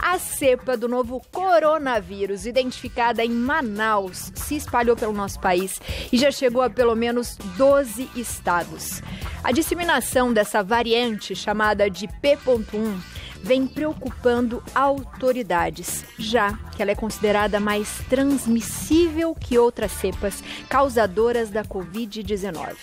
A cepa do novo coronavírus, identificada em Manaus, se espalhou pelo nosso país e já chegou a pelo menos 12 estados. A disseminação dessa variante, chamada de P.1, vem preocupando autoridades, já que ela é considerada mais transmissível que outras cepas causadoras da Covid-19.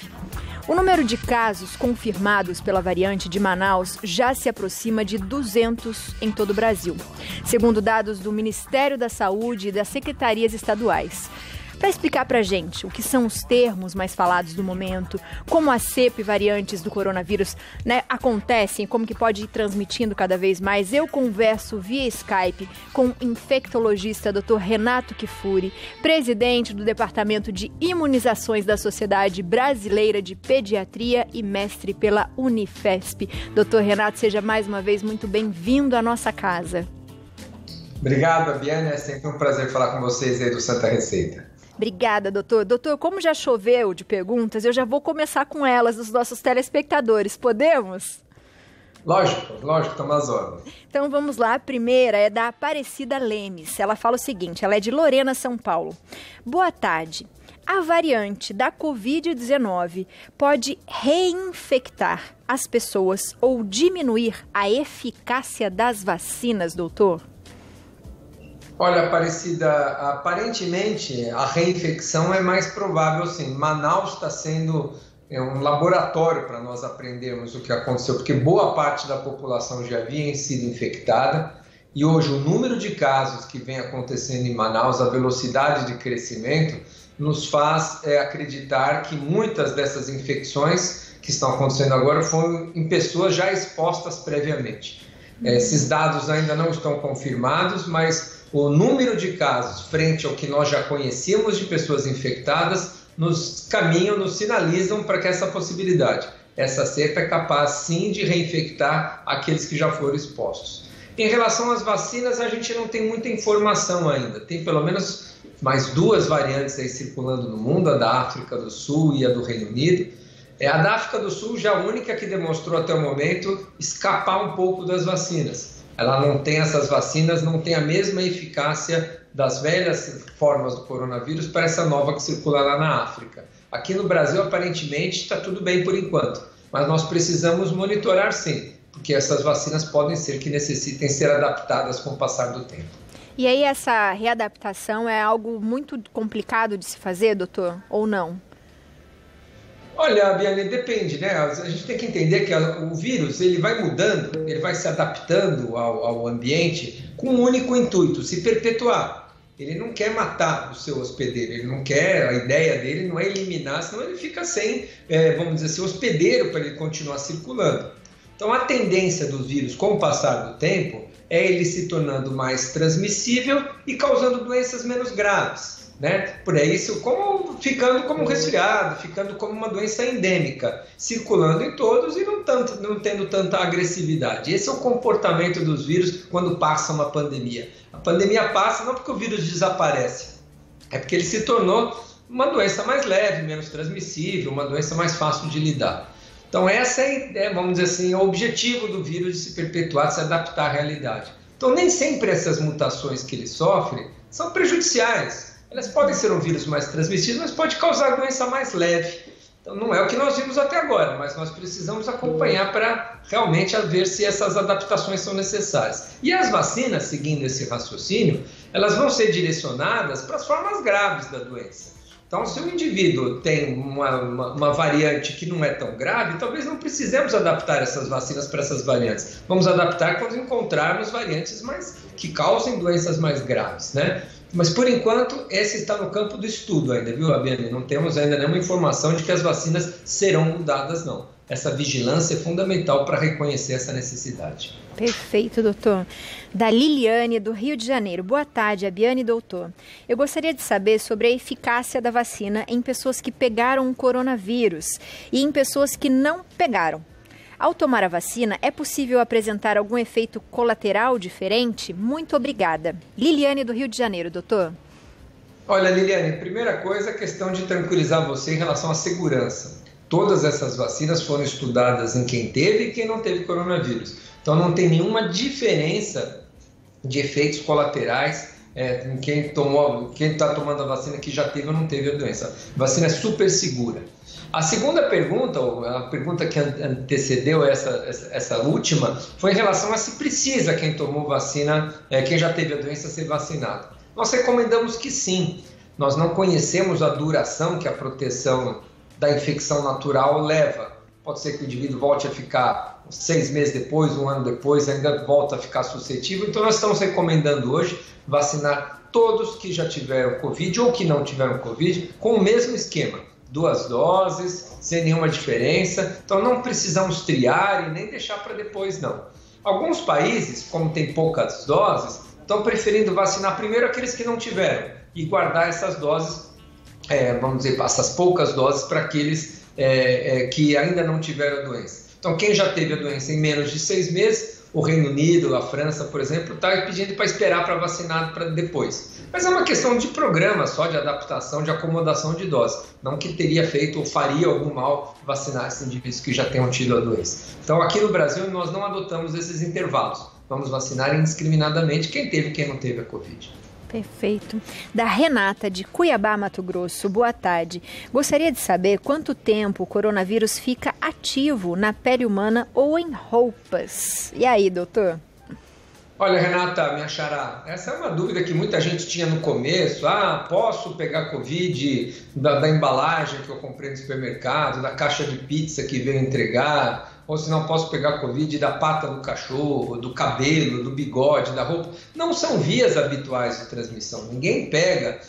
O número de casos confirmados pela variante de Manaus já se aproxima de 200 em todo o Brasil, segundo dados do Ministério da Saúde e das secretarias estaduais. Para explicar para a gente o que são os termos mais falados do momento, como as cepa e variantes do coronavírus acontecem, como que pode ir transmitindo cada vez mais, eu converso via Skype com o infectologista Dr. Renato Kifuri, presidente do Departamento de Imunizações da Sociedade Brasileira de Pediatria e mestre pela Unifesp. Dr. Renato, seja mais uma vez muito bem-vindo à nossa casa. Obrigado, Abiane. É sempre um prazer falar com vocês aí do Santa Receita. Obrigada, doutor. Doutor, como já choveu de perguntas, eu já vou começar com elas dos nossos telespectadores. Podemos? Lógico, estamos às ordens. Então vamos lá. A primeira é da Aparecida Lemes. Ela fala o seguinte, ela é de Lorena, São Paulo. Boa tarde. A variante da Covid-19 pode reinfectar as pessoas ou diminuir a eficácia das vacinas, doutor? Olha, Aparecida, aparentemente a reinfecção é mais provável sim. Manaus está sendo um laboratório para nós aprendermos o que aconteceu, porque boa parte da população já havia sido infectada e hoje o número de casos que vem acontecendo em Manaus, a velocidade de crescimento, nos faz acreditar que muitas dessas infecções que estão acontecendo agora foram em pessoas já expostas previamente. Esses dados ainda não estão confirmados, mas o número de casos frente ao que nós já conhecíamos de pessoas infectadas nos caminham, nos sinalizam para que essa possibilidade, essa cepa é capaz sim de reinfectar aqueles que já foram expostos. Em relação às vacinas, a gente não tem muita informação ainda. Tem pelo menos mais duas variantes aí circulando no mundo, a da África do Sul e a do Reino Unido. A da África do Sul já a única que demonstrou até o momento escapar um pouco das vacinas. Ela não tem, essas vacinas não têm a mesma eficácia das velhas formas do coronavírus para essa nova que circula lá na África. Aqui no Brasil, aparentemente, está tudo bem por enquanto, mas nós precisamos monitorar sim, porque essas vacinas podem ser que necessitem ser adaptadas com o passar do tempo. E aí essa readaptação é algo muito complicado de se fazer, doutor, ou não? Olha, Biane, depende, né? A gente tem que entender que o vírus ele vai mudando, ele vai se adaptando ao ambiente com um único intuito, se perpetuar. Ele não quer matar o seu hospedeiro, ele não quer, a ideia dele não é eliminar, senão ele fica sem, vamos dizer assim, hospedeiro para ele continuar circulando. Então a tendência do vírus com o passar do tempo é ele se tornando mais transmissível e causando doenças menos graves. Por isso, ficando como resfriado, ficando como uma doença endêmica, circulando em todos e não tendo tanta agressividade. Esse é o comportamento dos vírus quando passa uma pandemia. A pandemia passa não porque o vírus desaparece, é porque ele se tornou uma doença mais leve, menos transmissível, uma doença mais fácil de lidar. Então essa vamos dizer assim, é o objetivo do vírus de se perpetuar, de se adaptar à realidade. Então nem sempre essas mutações que ele sofre são prejudiciais. Elas podem ser um vírus mais transmissível, mas pode causar doença mais leve. Então não é o que nós vimos até agora, mas nós precisamos acompanhar para realmente ver se essas adaptações são necessárias. E as vacinas, seguindo esse raciocínio, elas vão ser direcionadas para as formas graves da doença. Então, se o indivíduo tem uma variante que não é tão grave, talvez não precisemos adaptar essas vacinas para essas variantes. Vamos adaptar quando encontrarmos variantes que causem doenças mais graves, Mas, por enquanto, esse está no campo do estudo ainda, viu, Abiane? Não temos ainda nenhuma informação de que as vacinas serão mudadas, não. Essa vigilância é fundamental para reconhecer essa necessidade. Perfeito, doutor. Da Liliane, do Rio de Janeiro. Boa tarde, Abiane e doutor. Eu gostaria de saber sobre a eficácia da vacina em pessoas que pegaram o coronavírus e em pessoas que não pegaram. Ao tomar a vacina, é possível apresentar algum efeito colateral diferente? Muito obrigada. Liliane, do Rio de Janeiro, doutor. Olha, Liliane, primeira coisa é a questão de tranquilizar você em relação à segurança. Todas essas vacinas foram estudadas em quem teve e quem não teve coronavírus. Então não tem nenhuma diferença de efeitos colaterais em quem está tomando a vacina que já teve ou não teve a doença. A vacina é super segura. A segunda pergunta, a pergunta que antecedeu essa última, foi em relação a se precisa quem tomou vacina, quem já teve a doença, ser vacinado. Nós recomendamos que sim. Nós não conhecemos a duração que a proteção da infecção natural leva. Pode ser que o indivíduo volte a ficar 6 meses depois, 1 ano depois, ainda volta a ficar suscetível. Então, nós estamos recomendando hoje vacinar todos que já tiveram Covid ou que não tiveram Covid com o mesmo esquema. 2 doses, sem nenhuma diferença. Então, não precisamos triar e nem deixar para depois, não. Alguns países, como tem poucas doses, estão preferindo vacinar primeiro aqueles que não tiveram e guardar essas doses, vamos dizer, essas poucas doses para aqueles que ainda não tiveram a doença. Então, quem já teve a doença em menos de 6 meses, o Reino Unido, a França, por exemplo, está pedindo para esperar para vacinar para depois. Mas é uma questão de programa só, de adaptação, de acomodação de dose. Não que teria feito ou faria algum mal vacinar esses indivíduos que já tenham tido a doença. Então, aqui no Brasil, nós não adotamos esses intervalos. Vamos vacinar indiscriminadamente quem teve e quem não teve a Covid. Perfeito. Da Renata, de Cuiabá, Mato Grosso. Boa tarde. Gostaria de saber quanto tempo o coronavírus fica ativo na pele humana ou em roupas. E aí, doutor? Olha, Renata, minha xará, essa é uma dúvida que muita gente tinha no começo. Posso pegar Covid da embalagem que eu comprei no supermercado, da caixa de pizza que veio entregar, ou se não posso pegar Covid da pata do cachorro, do cabelo, do bigode, da roupa. Não são vias habituais de transmissão. Ninguém pega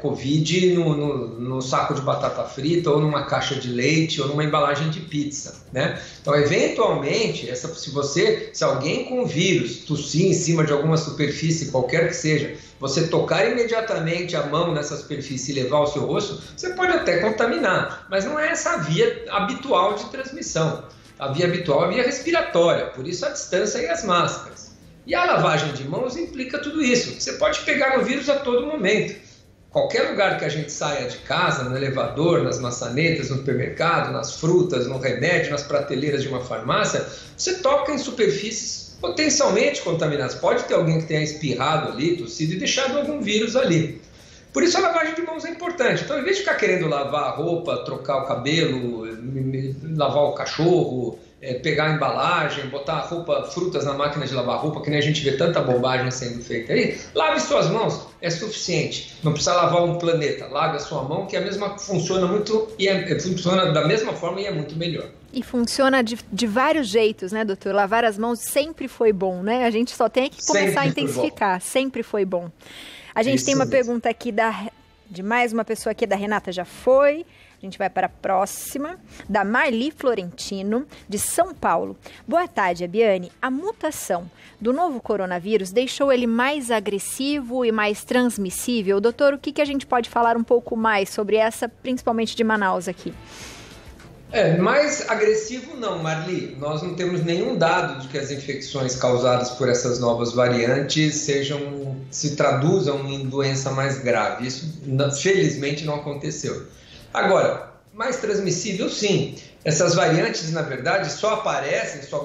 Covid no saco de batata frita ou numa caixa de leite ou numa embalagem de pizza, né? Então, eventualmente, se alguém com vírus tossir em cima de alguma superfície, qualquer que seja, você tocar imediatamente a mão nessa superfície e levar ao seu rosto, você pode até contaminar, mas não é essa a via habitual de transmissão. A via habitual é a via respiratória, por isso a distância e as máscaras. E a lavagem de mãos implica tudo isso. Você pode pegar o vírus a todo momento. Qualquer lugar que a gente saia de casa, no elevador, nas maçanetas, no supermercado, nas frutas, no remédio, nas prateleiras de uma farmácia, você toca em superfícies potencialmente contaminadas. Pode ter alguém que tenha espirrado ali, tossido e deixado algum vírus ali. Por isso a lavagem de mãos é importante. Então, em vez de ficar querendo lavar a roupa, trocar o cabelo, lavar o cachorro, pegar a embalagem, botar frutas na máquina de lavar roupa, que nem a gente vê tanta bobagem sendo feita aí, lave suas mãos, é suficiente. Não precisa lavar um planeta, lave a sua mão, que funciona funciona da mesma forma e é muito melhor. E funciona de vários jeitos, né, doutor? Lavar as mãos sempre foi bom, né? A gente só tem que começar a intensificar, sempre foi bom. A gente tem uma pergunta aqui de mais uma pessoa aqui, da Renata já foi. A gente vai para a próxima, da Marli Florentino, de São Paulo. Boa tarde, Abiane. A mutação do novo coronavírus deixou ele mais agressivo e mais transmissível? Doutor, o que a gente pode falar um pouco mais sobre essa, principalmente de Manaus aqui? Mais agressivo não, Marli. Nós não temos nenhum dado de que as infecções causadas por essas novas variantes se traduzam em doença mais grave. Isso, felizmente, não aconteceu. Agora, mais transmissível, sim. Essas variantes, na verdade, só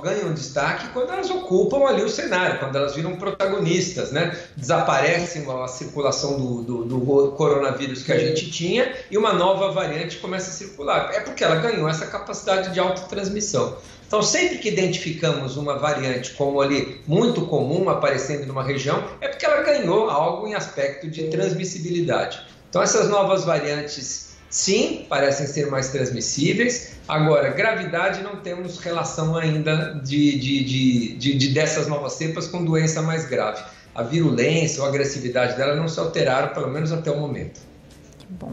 ganham destaque quando elas ocupam ali o cenário, quando elas viram protagonistas, né? Desaparecem a circulação do coronavírus que a gente tinha e uma nova variante começa a circular. É porque ela ganhou essa capacidade de autotransmissão. Então, sempre que identificamos uma variante como ali muito comum aparecendo numa região, é porque ela ganhou algo em aspecto de transmissibilidade. Então, essas novas variantes, sim, parecem ser mais transmissíveis. Agora, gravidade, não temos relação ainda dessas novas cepas com doença mais grave. A virulência ou a agressividade dela não se alteraram, pelo menos até o momento. Que bom.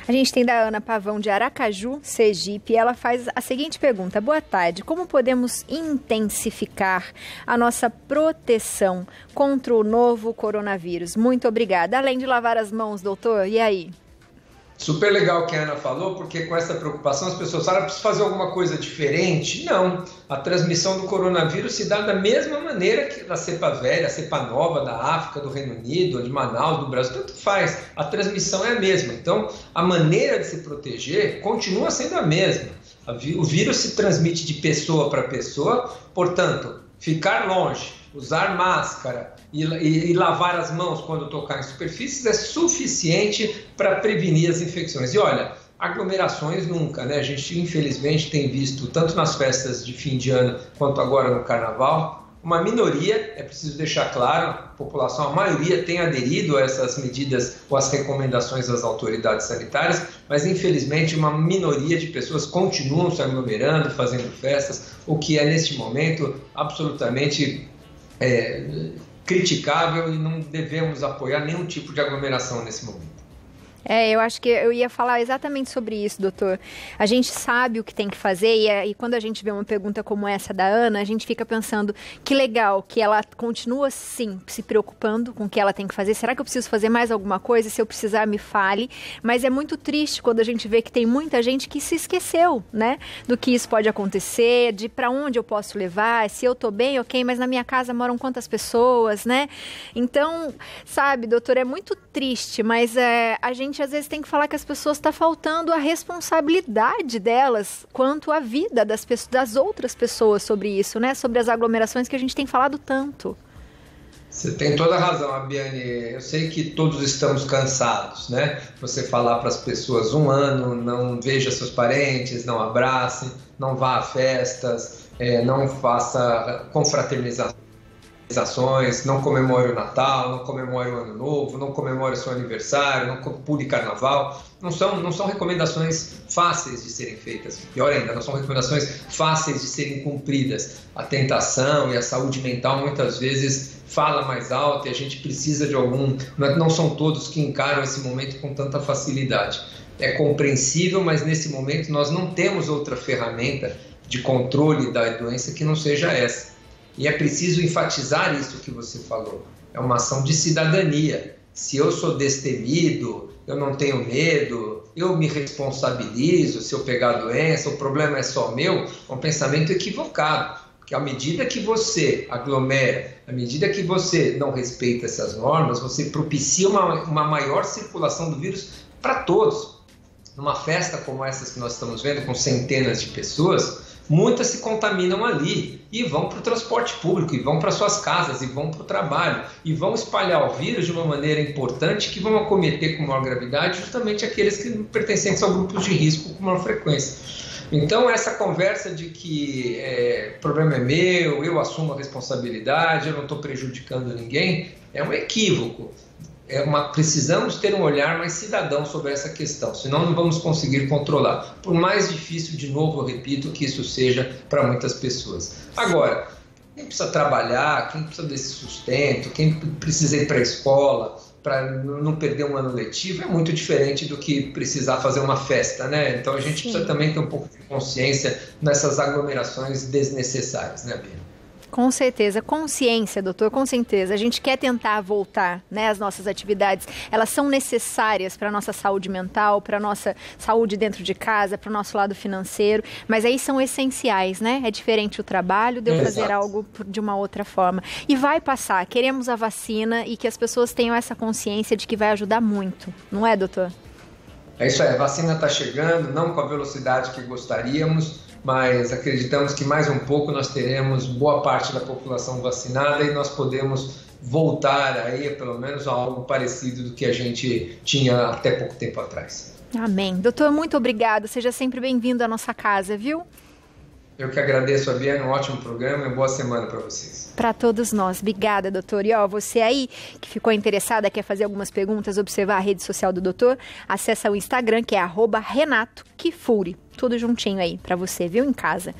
A gente tem da Ana Pavão, de Aracaju, Sergipe, e ela faz a seguinte pergunta. Boa tarde, como podemos intensificar a nossa proteção contra o novo coronavírus? Muito obrigada. Além de lavar as mãos, doutor, e aí? Super legal o que a Ana falou, porque com essa preocupação as pessoas falam, preciso fazer alguma coisa diferente? Não, a transmissão do coronavírus se dá da mesma maneira que da cepa velha, a cepa nova da África, do Reino Unido, de Manaus, do Brasil, tanto faz, a transmissão é a mesma. Então, a maneira de se proteger continua sendo a mesma. O vírus se transmite de pessoa para pessoa, portanto, ficar longe, usar máscara e lavar as mãos quando tocar em superfícies é suficiente para prevenir as infecções. E olha, aglomerações nunca, né? A gente infelizmente tem visto, tanto nas festas de fim de ano quanto agora no Carnaval, uma minoria, é preciso deixar claro, a população, a maioria tem aderido a essas medidas ou às recomendações das autoridades sanitárias, mas infelizmente uma minoria de pessoas continuam se aglomerando, fazendo festas, o que é neste momento absolutamente criticável e não devemos apoiar nenhum tipo de aglomeração nesse momento. Eu acho que eu ia falar exatamente sobre isso, doutor. A gente sabe o que tem que fazer e quando a gente vê uma pergunta como essa da Ana, a gente fica pensando que legal que ela continua, sim, se preocupando com o que ela tem que fazer. Será que eu preciso fazer mais alguma coisa? Se eu precisar, me fale. Mas é muito triste quando a gente vê que tem muita gente que se esqueceu, né, do que isso pode acontecer, de para onde eu posso levar, se eu tô bem, ok, mas na minha casa moram quantas pessoas, né? Então, sabe, doutor, é muito triste, mas a gente às vezes tem que falar que as pessoas está faltando a responsabilidade delas quanto à vida das outras pessoas sobre isso, né? Sobre as aglomerações que a gente tem falado tanto. Você tem toda a razão, Abiane. Eu sei que todos estamos cansados, né? Você falar para as pessoas 1 ano, não veja seus parentes, não abrace, não vá a festas, não faça confraternizações, não comemore o Natal, não comemore o Ano Novo, não comemore o seu aniversário, não pule Carnaval. Não são recomendações fáceis de serem feitas. Pior ainda, não são recomendações fáceis de serem cumpridas. A tentação e a saúde mental muitas vezes fala mais alto e a gente precisa de algum... Não são todos que encaram esse momento com tanta facilidade. É compreensível, mas nesse momento nós não temos outra ferramenta de controle da doença que não seja essa. E é preciso enfatizar isso que você falou. É uma ação de cidadania. Se eu sou destemido, eu não tenho medo, eu me responsabilizo se eu pegar a doença, o problema é só meu, é um pensamento equivocado. Porque à medida que você aglomera, à medida que você não respeita essas normas, você propicia uma maior circulação do vírus para todos. Numa festa como essa que nós estamos vendo, com centenas de pessoas, muitas se contaminam ali e vão para o transporte público, e vão para suas casas, e vão para o trabalho, e vão espalhar o vírus de uma maneira importante que vão acometer com maior gravidade justamente aqueles que pertencem a grupos de risco com maior frequência. Então, essa conversa de que o problema é meu, eu assumo a responsabilidade, eu não estou prejudicando ninguém, é um equívoco. Precisamos ter um olhar mais cidadão sobre essa questão, senão não vamos conseguir controlar. Por mais difícil, de novo, eu repito, que isso seja para muitas pessoas. Agora, quem precisa trabalhar, quem precisa desse sustento, quem precisa ir para a escola, para não perder um ano letivo, é muito diferente do que precisar fazer uma festa, né? Então a gente precisa também ter um pouco de consciência nessas aglomerações desnecessárias, né, Bia? Com certeza, consciência, doutor, com certeza. A gente quer tentar voltar, né, às nossas atividades. Elas são necessárias para a nossa saúde mental, para a nossa saúde dentro de casa, para o nosso lado financeiro, mas aí são essenciais, né? É diferente o trabalho de eu fazer algo de uma outra forma. E vai passar. Queremos a vacina e que as pessoas tenham essa consciência de que vai ajudar muito. Não é, doutor? É isso aí. A vacina está chegando, não com a velocidade que gostaríamos, mas acreditamos que mais um pouco nós teremos boa parte da população vacinada e nós podemos voltar aí, pelo menos, a algo parecido do que a gente tinha até pouco tempo atrás. Amém. Doutor, muito obrigada. Seja sempre bem-vindo à nossa casa, viu? Eu que agradeço, Abiane, um ótimo programa e boa semana para vocês. Para todos nós. Obrigada, doutor. E você aí que ficou interessada, quer fazer algumas perguntas, observar a rede social do doutor, acessa o Instagram, que é @RenatoKifuri. Tudo juntinho aí para você, viu, em casa.